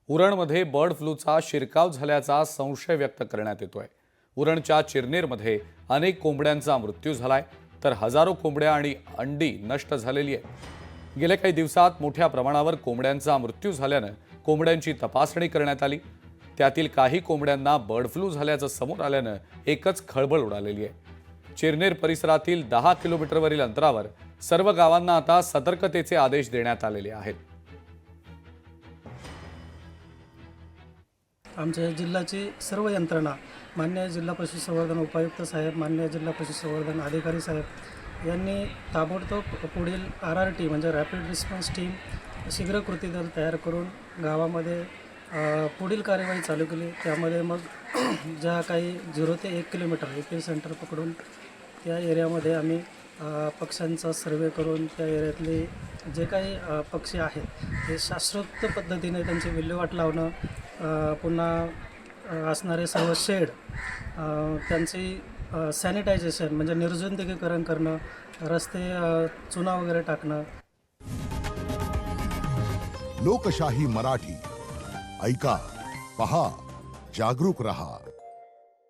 उरणमध्ये bird फ्लूचा शिरकाव झाल्याचा संशय व्यक्त करण्यात येतोय। उरणच्या चिरनेरमध्ये अनेक कोंबड्यांचा मृत्यू झालाय, तर हजारो कोंबड्या आणि अंडी नष्ट झालेली आहेत। गेल्या काही दिवसात मोठ्या प्रमाणावर कोंबड्यांचा मृत्यू झाल्यानं कोंबड्यांची तपासणी करण्यात आली। त्यातील काही कोंबड्यांना बर्ड फ्लू झाल्याचं समोर आल्यानं एकच खळबळ उडालेली आहे। चिरनेर परिसरातील 10 किलोमीटरवरील अंतरावर सर्व गावांना आता सतर्कतेचे आदेश देण्यात आलेले आहेत। आमच्या जिल्ह्याची सर्व यंत्रणा, मान्य जिल्हा पशुसंवर्धन उपायुक्त साहेब, मान्य जिल्हा पशुसंवर्धन अधिकारी साहेब यांनी ताबडतोब पुढील RRT म्हणजे रॅपिड रिस्पॉन्स टीम शीघ्र कृती दल तयार करून गावामध्ये पुढील कार्यवाही चालू केली। त्यामध्ये मग ज्या काही 0 ते 1 किलोमीटर एपी सेंटर पकडून त्या एरियामध्ये आम्ही पक्ष्यांचा सर्वे करून त्या एरियातले जे काही पक्षी आहेत ते शास्त्रोक्त पद्धतीने त्यांची विल्हेवाट लावणं, पुन्हा असणारे सर्व शेड त्यांची सॅनिटायझेशन म्हणजे निर्जंतुकीकरण करणं, रस्ते चुना वगैरे टाकणं। लोकशाही मराठी ऐका, पहा, जागरूक रहा।